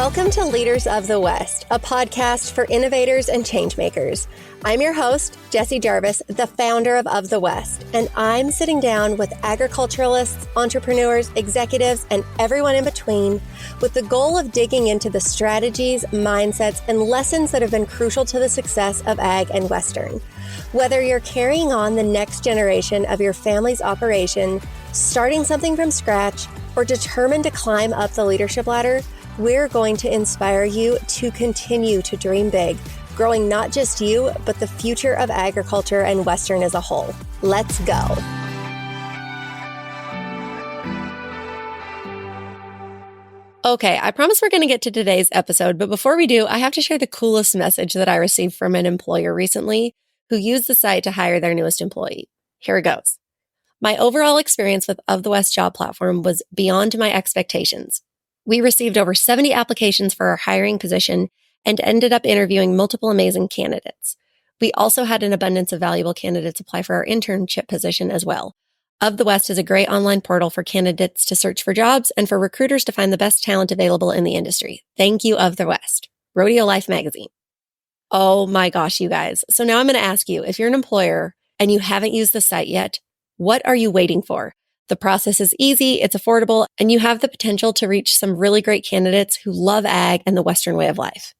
Welcome to Leaders of the West, a podcast for innovators and changemakers. I'm your host, Jessie Jarvis, the founder of the West, and I'm sitting down with agriculturalists, entrepreneurs, executives, and everyone in between with the goal of digging into the strategies, mindsets, and lessons that have been crucial to the success of ag and Western. Whether you're carrying on the next generation of your family's operation, starting something from scratch, or determined to climb up the leadership ladder, we're going to inspire you to continue to dream big, growing not just you, but the future of agriculture and Western as a whole. Let's go. Okay, I promise we're going to get to today's episode, but before we do, I have to share the coolest message that I received from an employer recently who used the site to hire their newest employee. Here it goes. My overall experience with Of the West job platform was beyond my expectations. We received over 70 applications for our hiring position and ended up interviewing multiple amazing candidates. We also had an abundance of valuable candidates apply for our internship position as well. Of the West is a great online portal for candidates to search for jobs and for recruiters to find the best talent available in the industry. Thank you, Of the West. Rodeo Life Magazine. Oh my gosh, you guys. So now I'm going to ask you, if you're an employer and you haven't used the site yet, what are you waiting for? The process is easy, it's affordable, and you have the potential to reach some really great candidates who love ag and the Western way of life.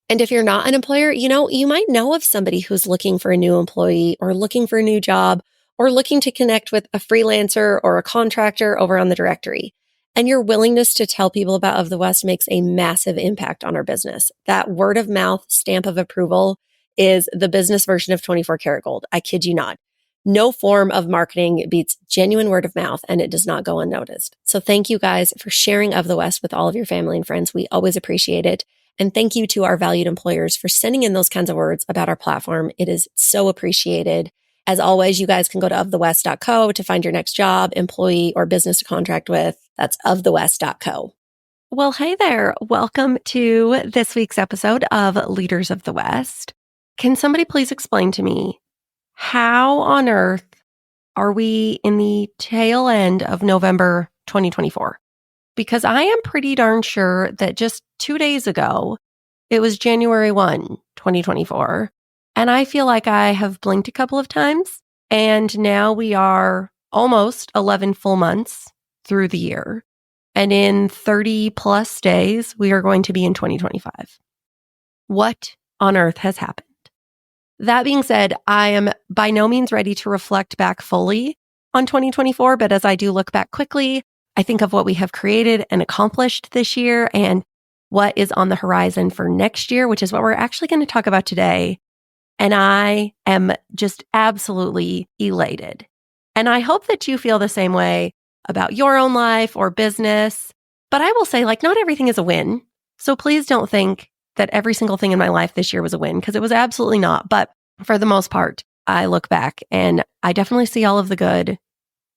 And if you're not an employer, you might know of somebody who's looking for a new employee or looking for a new job or looking to connect with a freelancer or a contractor over on the directory. And your willingness to tell people about Of the West makes a massive impact on our business. That word of mouth stamp of approval is the business version of 24 karat gold. I kid you not. No form of marketing beats genuine word of mouth, and it does not go unnoticed. So thank you guys for sharing Of the West with all of your family and friends. We always appreciate it. And thank you to our valued employers for sending in those kinds of words about our platform. It is so appreciated. As always, you guys can go to ofthewest.co to find your next job, employee, or business to contract with. That's ofthewest.co. Well, hey there. Welcome to this week's episode of Leaders of the West. Can somebody please explain to me, how on earth are we in the tail end of November 2024? Because I am pretty darn sure that just 2 days ago, it was January 1, 2024. And I feel like I have blinked a couple of times. And now we are almost 11 full months through the year. And in 30 plus days, we are going to be in 2025. What on earth has happened? That being said, I am by no means ready to reflect back fully on 2024, but as I do look back quickly, I think of what we have created and accomplished this year and what is on the horizon for next year, which is what we're actually going to talk about today. And I am just absolutely elated. And I hope that you feel the same way about your own life or business. But I will say, not everything is a win. So please don't think that every single thing in my life this year was a win, because it was absolutely not. But for the most part, I look back and I definitely see all of the good,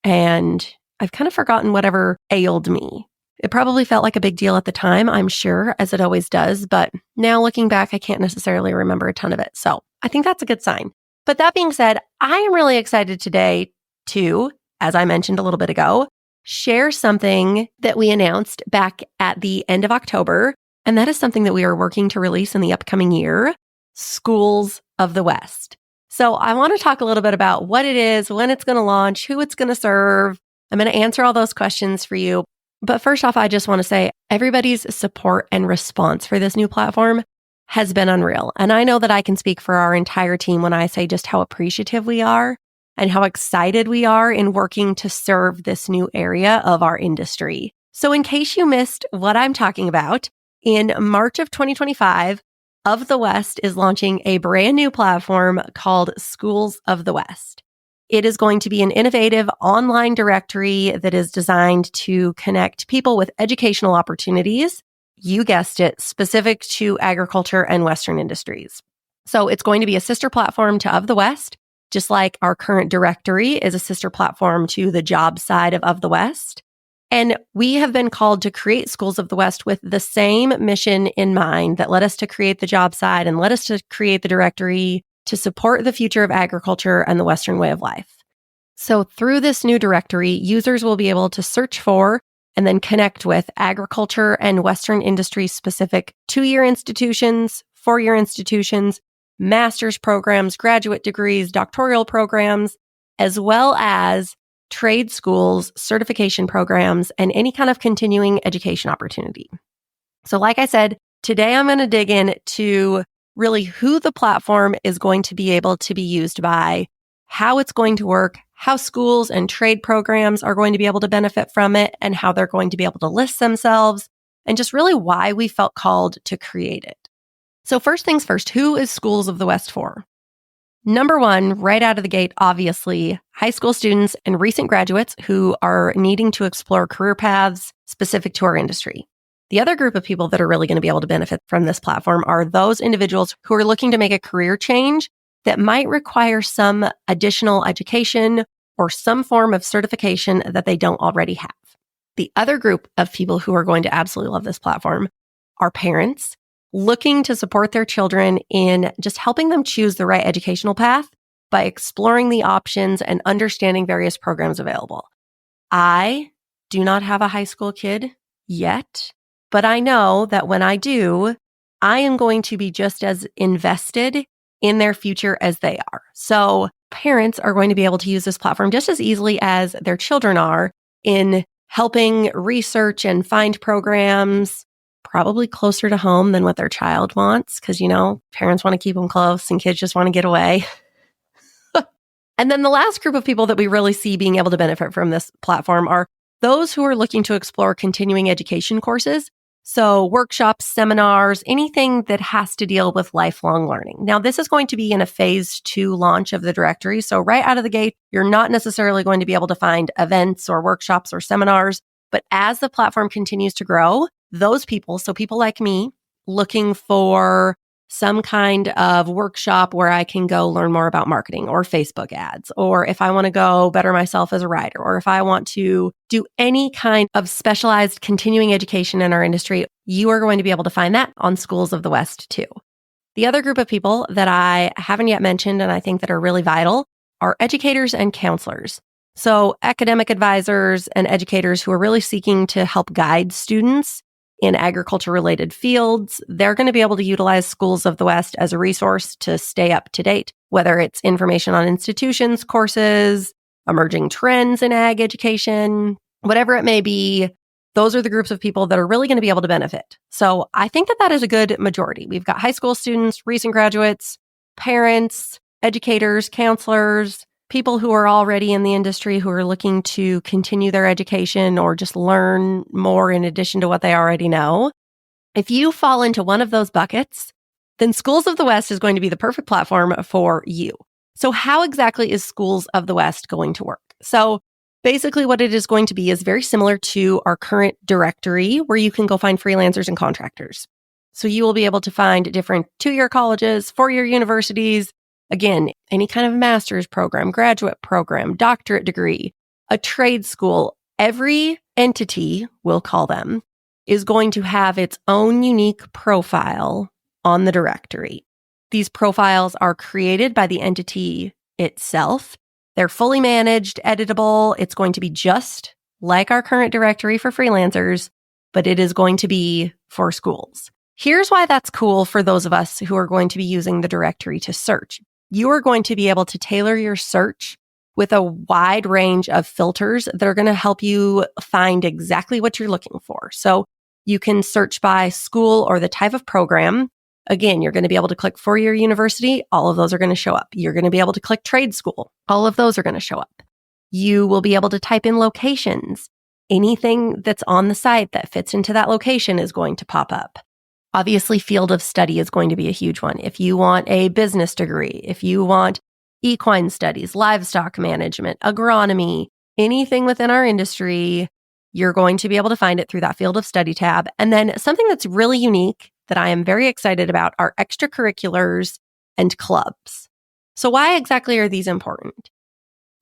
and I've kind of forgotten whatever ailed me. It probably felt like a big deal at the time, I'm sure, as it always does. But now looking back, I can't necessarily remember a ton of it. So I think that's a good sign. But that being said, I am really excited today to, as I mentioned a little bit ago, share something that we announced back at the end of October. And that is something that we are working to release in the upcoming year, Schools of the West. So I want to talk a little bit about what it is, when it's going to launch, who it's going to serve. I'm going to answer all those questions for you. But first off, I just want to say everybody's support and response for this new platform has been unreal. And I know that I can speak for our entire team when I say just how appreciative we are and how excited we are in working to serve this new area of our industry. So in case you missed what I'm talking about, in March of 2025, Of the West is launching a brand new platform called Schools of the West. It is going to be an innovative online directory that is designed to connect people with educational opportunities, you guessed it, specific to agriculture and Western industries. So it's going to be a sister platform to Of the West, just like our current directory is a sister platform to the job side of the West. And we have been called to create Schools of the West with the same mission in mind that led us to create the job side and led us to create the directory to support the future of agriculture and the Western way of life. So through this new directory, users will be able to search for and then connect with agriculture and Western industry specific 2-year institutions, 4-year institutions, master's programs, graduate degrees, doctoral programs, as well as trade schools, certification programs, and any kind of continuing education opportunity. So like I said, today I'm going to dig into really who the platform is going to be able to be used by, how it's going to work, how schools and trade programs are going to be able to benefit from it, and how they're going to be able to list themselves, and just really why we felt called to create it. So first things first, who is Schools of the West for? Number one, right out of the gate, obviously, high school students and recent graduates who are needing to explore career paths specific to our industry. The other group of people that are really going to be able to benefit from this platform are those individuals who are looking to make a career change that might require some additional education or some form of certification that they don't already have. The other group of people who are going to absolutely love this platform are parents looking to support their children in just helping them choose the right educational path by exploring the options and understanding various programs available. I do not have a high school kid yet, but I know that when I do, I am going to be just as invested in their future as they are. So parents are going to be able to use this platform just as easily as their children are in helping research and find programs probably closer to home than what their child wants, because, parents want to keep them close and kids just want to get away. And then the last group of people that we really see being able to benefit from this platform are those who are looking to explore continuing education courses. So workshops, seminars, anything that has to deal with lifelong learning. Now, this is going to be in a phase 2 launch of the directory. So right out of the gate, you're not necessarily going to be able to find events or workshops or seminars. But as the platform continues to grow, those people, so people like me, looking for some kind of workshop where I can go learn more about marketing or Facebook ads, or if I want to go better myself as a writer, or if I want to do any kind of specialized continuing education in our industry, you are going to be able to find that on Schools of the West too. The other group of people that I haven't yet mentioned and I think that are really vital are educators and counselors. So academic advisors and educators who are really seeking to help guide students in agriculture-related fields, they're going to be able to utilize Schools of the West as a resource to stay up to date, whether it's information on institutions, courses, emerging trends in ag education, whatever it may be. Those are the groups of people that are really going to be able to benefit. So I think that is a good majority. We've got high school students, recent graduates, parents, educators, counselors, people who are already in the industry who are looking to continue their education or just learn more in addition to what they already know. If you fall into one of those buckets, then Schools of the West is going to be the perfect platform for you. So how exactly is Schools of the West going to work? So basically what it is going to be is very similar to our current directory where you can go find freelancers and contractors. So you will be able to find different 2-year colleges, 4-year universities, again, any kind of master's program, graduate program, doctorate degree, a trade school, every entity, we'll call them, is going to have its own unique profile on the directory. These profiles are created by the entity itself. They're fully managed, editable. It's going to be just like our current directory for freelancers, but it is going to be for schools. Here's why that's cool for those of us who are going to be using the directory to search. You are going to be able to tailor your search with a wide range of filters that are going to help you find exactly what you're looking for. So you can search by school or the type of program. Again, you're going to be able to click 4-year university. All of those are going to show up. You're going to be able to click trade school. All of those are going to show up. You will be able to type in locations. Anything that's on the site that fits into that location is going to pop up. Obviously, field of study is going to be a huge one. If you want a business degree, if you want equine studies, livestock management, agronomy, anything within our industry, you're going to be able to find it through that field of study tab. And then something that's really unique that I am very excited about are extracurriculars and clubs. So why exactly are these important?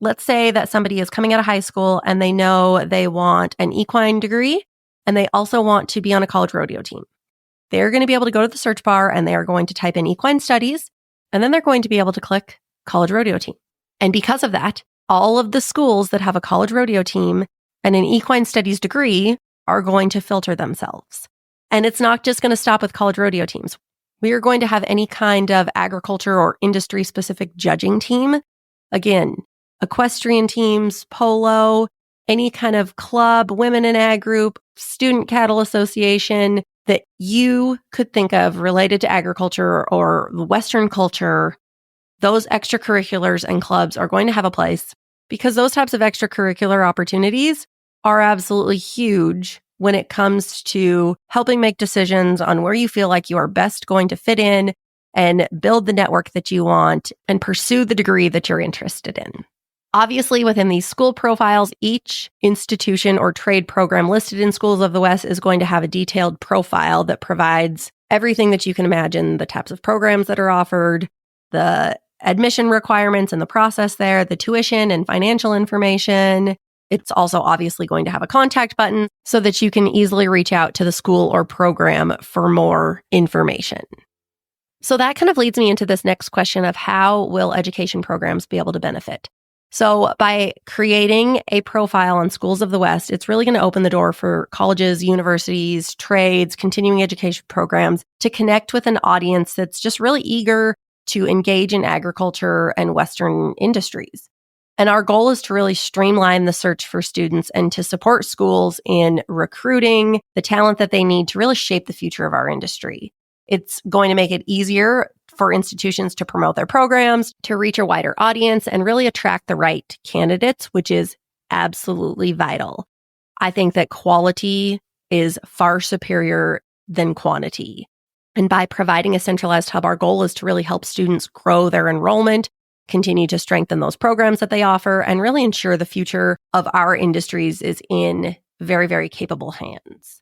Let's say that somebody is coming out of high school and they know they want an equine degree and they also want to be on a college rodeo team. They're going to be able to go to the search bar and they are going to type in equine studies, and then they're going to be able to click college rodeo team. And because of that, all of the schools that have a college rodeo team and an equine studies degree are going to filter themselves. And it's not just going to stop with college rodeo teams. We are going to have any kind of agriculture or industry-specific judging team. Again, equestrian teams, polo, any kind of club, women in ag group, student cattle association that you could think of related to agriculture or Western culture. Those extracurriculars and clubs are going to have a place because those types of extracurricular opportunities are absolutely huge when it comes to helping make decisions on where you feel like you are best going to fit in and build the network that you want and pursue the degree that you're interested in. Obviously, within these school profiles, each institution or trade program listed in Schools of the West is going to have a detailed profile that provides everything that you can imagine, the types of programs that are offered, the admission requirements and the process there, the tuition and financial information. It's also obviously going to have a contact button so that you can easily reach out to the school or program for more information. So that kind of leads me into this next question of how will education programs be able to benefit? So by creating a profile on Schools of the West, it's really going to open the door for colleges, universities, trades, continuing education programs to connect with an audience that's just really eager to engage in agriculture and Western industries. And our goal is to really streamline the search for students and to support schools in recruiting the talent that they need to really shape the future of our industry. It's going to make it easier for institutions to promote their programs, to reach a wider audience, and really attract the right candidates, which is absolutely vital. I think that quality is far superior than quantity. And by providing a centralized hub, our goal is to really help students grow their enrollment, continue to strengthen those programs that they offer, and really ensure the future of our industries is in very, very capable hands.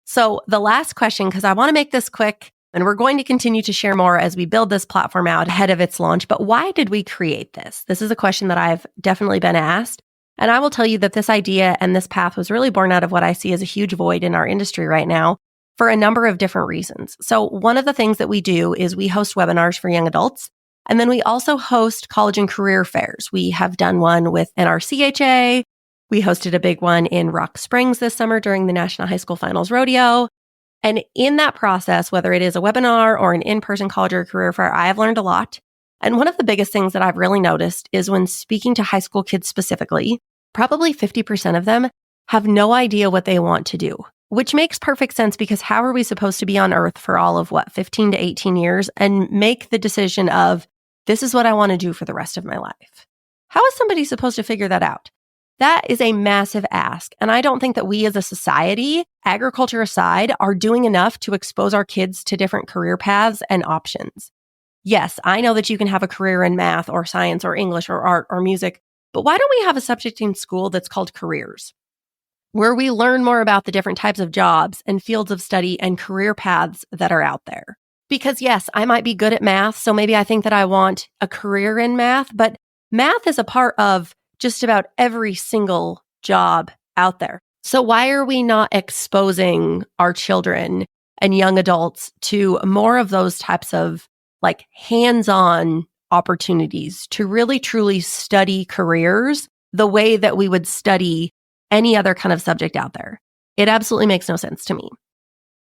So the last question, because I want to make this quick, and we're going to continue to share more as we build this platform out ahead of its launch, but why did we create this? This is a question that I've definitely been asked. And I will tell you that this idea and this path was really born out of what I see as a huge void in our industry right now for a number of different reasons. So one of the things that we do is we host webinars for young adults. And then we also host college and career fairs. We have done one with NRCHA. We hosted a big one in Rock Springs this summer during the National High School Finals Rodeo. And in that process, whether it is a webinar or an in-person college or career fair, I have learned a lot. And one of the biggest things that I've really noticed is when speaking to high school kids specifically, probably 50% of them have no idea what they want to do, which makes perfect sense because how are we supposed to be on earth for all of 15 to 18 years and make the decision of, this is what I want to do for the rest of my life? How is somebody supposed to figure that out? That is a massive ask. And I don't think that we as a society, agriculture aside, are doing enough to expose our kids to different career paths and options. Yes, I know that you can have a career in math or science or English or art or music, but why don't we have a subject in school that's called careers, where we learn more about the different types of jobs and fields of study and career paths that are out there? Because yes, I might be good at math, so maybe I think that I want a career in math, but math is a part of just about every single job out there. So why are we not exposing our children and young adults to more of those types of like hands-on opportunities to really truly study careers the way that we would study any other kind of subject out there? It absolutely makes no sense to me.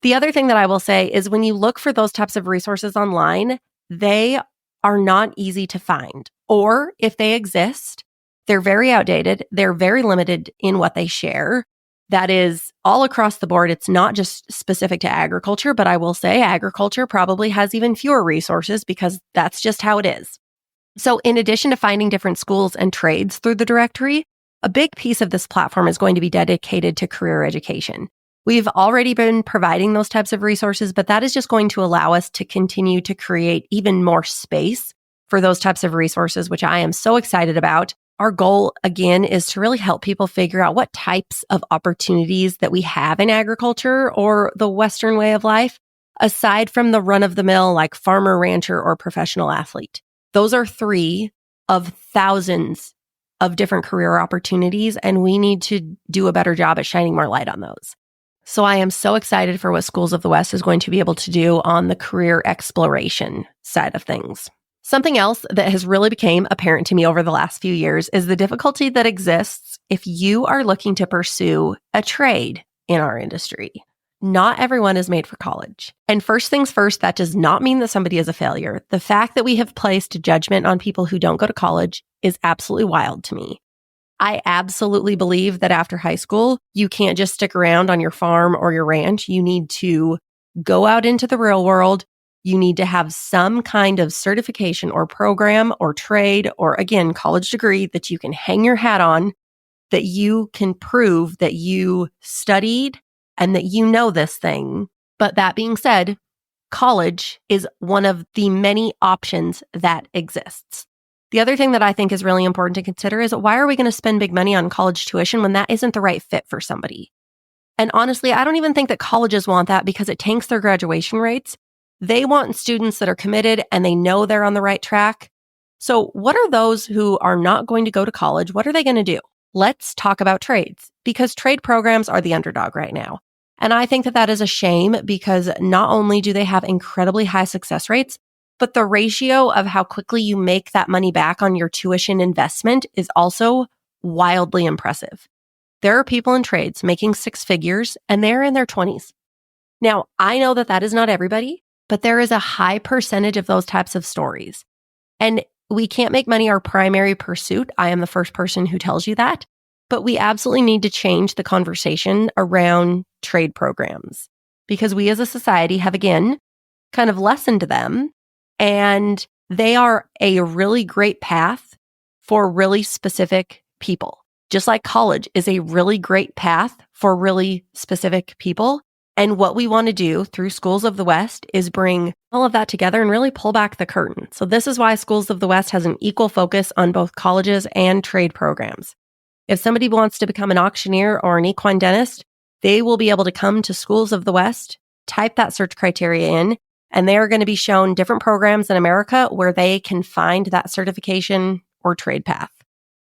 The other thing that I will say is when you look for those types of resources online, they are not easy to find. Or if they exist, they're very outdated. They're very limited in what they share. That is all across the board. It's not just specific to agriculture, but I will say agriculture probably has even fewer resources because that's just how it is. So in addition to finding different schools and trades through the directory, a big piece of this platform is going to be dedicated to career education. We've already been providing those types of resources, but that is just going to allow us to continue to create even more space for those types of resources, which I am so excited about. Our goal, again, is to really help people figure out what types of opportunities that we have in agriculture or the Western way of life, aside from the run-of-the-mill like farmer, rancher, or professional athlete. Those are 3 of thousands of different career opportunities, and we need to do a better job at shining more light on those. So I am so excited for what Schools of the West is going to be able to do on the career exploration side of things. Something else that has really become apparent to me over the last few years is the difficulty that exists if you are looking to pursue a trade in our industry. Not everyone is made for college. And first things first, that does not mean that somebody is a failure. The fact that we have placed judgment on people who don't go to college is absolutely wild to me. I absolutely believe that after high school, you can't just stick around on your farm or your ranch. You need to go out into the real world. You need to have some kind of certification or program or trade or, again, college degree that you can hang your hat on, that you can prove that you studied and that you know this thing. But that being said, college is one of the many options that exists. The other thing that I think is really important to consider is, why are we going to spend big money on college tuition when that isn't the right fit for somebody? And honestly, I don't even think that colleges want that, because it tanks their graduation rates. They want students that are committed and they know they're on the right track. So what are those who are not going to go to college? What are they going to do? Let's talk about trades, because trade programs are the underdog right now. And I think that that is a shame, because not only do they have incredibly high success rates, but the ratio of how quickly you make that money back on your tuition investment is also wildly impressive. There are people in trades making six figures and they're in their 20s. Now, I know that that is not everybody, but there is a high percentage of those types of stories. And we can't make money our primary pursuit. I am the first person who tells you that. But we absolutely need to change the conversation around trade programs, because we as a society have, again, kind of lessened them. And they are a really great path for really specific people. Just like college is a really great path for really specific people. And what we want to do through Schools of the West is bring all of that together and really pull back the curtain. So this is why Schools of the West has an equal focus on both colleges and trade programs. If somebody wants to become an auctioneer or an equine dentist, they will be able to come to Schools of the West, type that search criteria in, and they are going to be shown different programs in America where they can find that certification or trade path.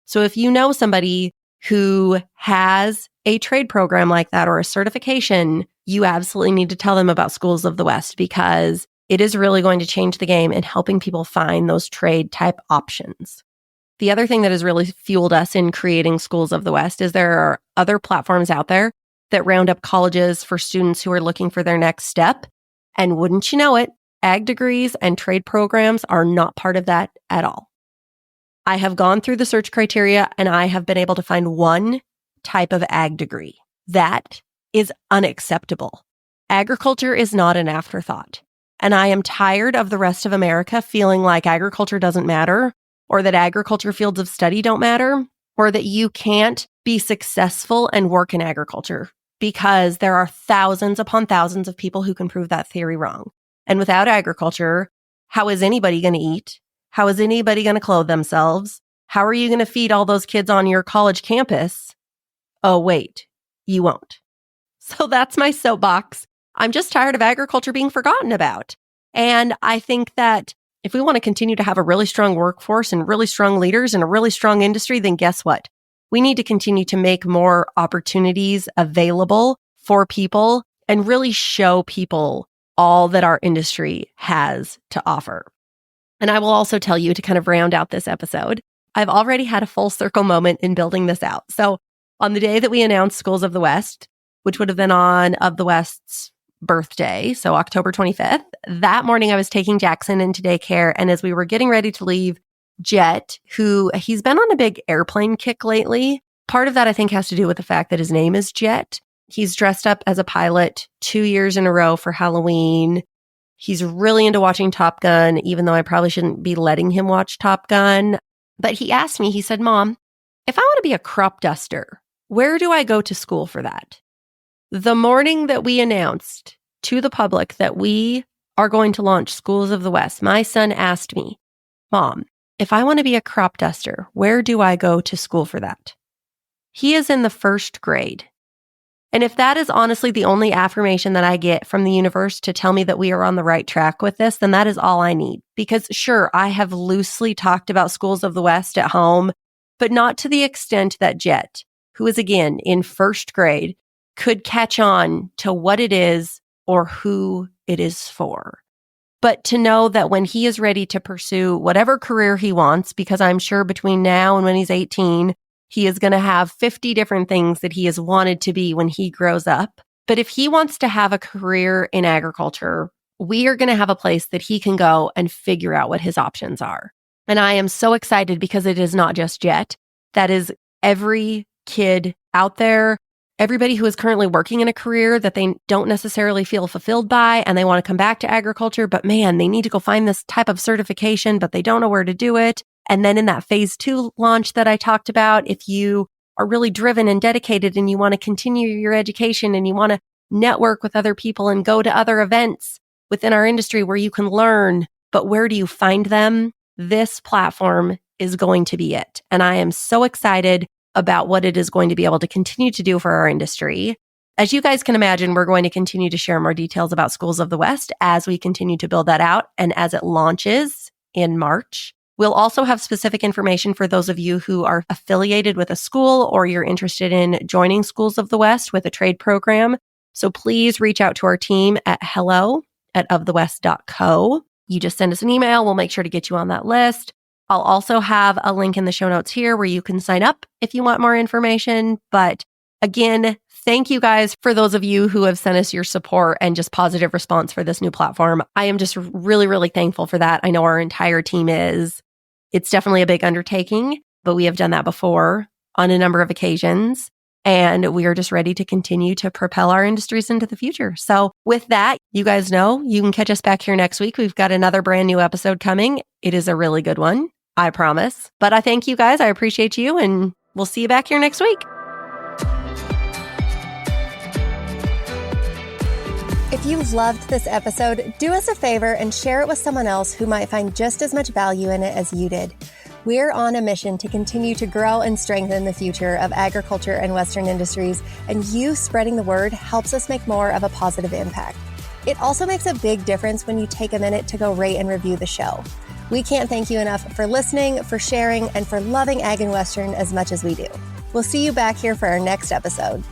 So if you know somebody who has a trade program like that or a certification, you absolutely need to tell them about Schools of the West, because it is really going to change the game in helping people find those trade type options. The other thing that has really fueled us in creating Schools of the West is there are other platforms out there that round up colleges for students who are looking for their next step. And wouldn't you know it, ag degrees and trade programs are not part of that at all. I have gone through the search criteria and I have been able to find one type of ag degree. That is unacceptable. Agriculture is not an afterthought. And I am tired of the rest of America feeling like agriculture doesn't matter, or that agriculture fields of study don't matter, or that you can't be successful and work in agriculture, because there are thousands upon thousands of people who can prove that theory wrong. And without agriculture, how is anybody going to eat? How is anybody going to clothe themselves? How are you going to feed all those kids on your college campus? Oh, wait, you won't. So that's my soapbox. I'm just tired of agriculture being forgotten about. And I think that if we want to continue to have a really strong workforce and really strong leaders and a really strong industry, then guess what? We need to continue to make more opportunities available for people and really show people all that our industry has to offer. And I will also tell you, to kind of round out this episode, I've already had a full circle moment in building this out. So on the day that we announced Schools of the West, which would have been on Of the West's birthday, so October 25th, that morning I was taking Jackson into daycare. And as we were getting ready to leave, Jet, who he's been on a big airplane kick lately. Part of that, I think, has to do with the fact that his name is Jet. He's dressed up as a pilot 2 years in a row for Halloween. He's really into watching Top Gun, even though I probably shouldn't be letting him watch Top Gun. But he asked me, he said, "Mom, if I want to be a crop duster, where do I go to school for that?" The morning that we announced to the public that we are going to launch Schools of the West, my son asked me, "Mom, if I want to be a crop duster, where do I go to school for that?" He is in the first grade. And if that is honestly the only affirmation that I get from the universe to tell me that we are on the right track with this, then that is all I need. Because sure, I have loosely talked about Schools of the West at home, but not to the extent that Jet, who is again in first grade, could catch on to what it is or who it is for. but to know that when he is ready to pursue whatever career he wants, because I'm sure between now and when he's 18, he is going to have 50 different things that he has wanted to be when he grows up. But if he wants to have a career in agriculture, we are going to have a place that he can go and figure out what his options are. And I am so excited because it is not just Jet. That is every kid out there, everybody who is currently working in a career that they don't necessarily feel fulfilled by, and they want to come back to agriculture, but man, they need to go find this type of certification, but they don't know where to do it. And then in that phase 2 launch that I talked about, if you are really driven and dedicated and you want to continue your education and you want to network with other people and go to other events within our industry where you can learn, but where do you find them? This platform is going to be it. And I am so excited about what it is going to be able to continue to do for our industry. As you guys can imagine, we're going to continue to share more details about Schools of the West as we continue to build that out and as it launches in March. We'll also have specific information for those of you who are affiliated with a school or you're interested in joining Schools of the West with a trade program. So please reach out to our team at hello@ofthewest.co. You just send us an email. We'll make sure to get you on that list. I'll also have a link in the show notes here where you can sign up if you want more information. But again, thank you guys for those of you who have sent us your support and just positive response for this new platform. I am just really, really thankful for that. I know our entire team is. It's definitely a big undertaking, but we have done that before on a number of occasions. And we are just ready to continue to propel our industries into the future. So with that, you guys know you can catch us back here next week. We've got another brand new episode coming. It is a really good one, I promise. But I thank you guys. I appreciate you. And we'll see you back here next week. If you loved this episode, do us a favor and share it with someone else who might find just as much value in it as you did. We're on a mission to continue to grow and strengthen the future of agriculture and Western industries, and you spreading the word helps us make more of a positive impact. It also makes a big difference when you take a minute to go rate and review the show. We can't thank you enough for listening, for sharing, and for loving Ag and Western as much as we do. We'll see you back here for our next episode.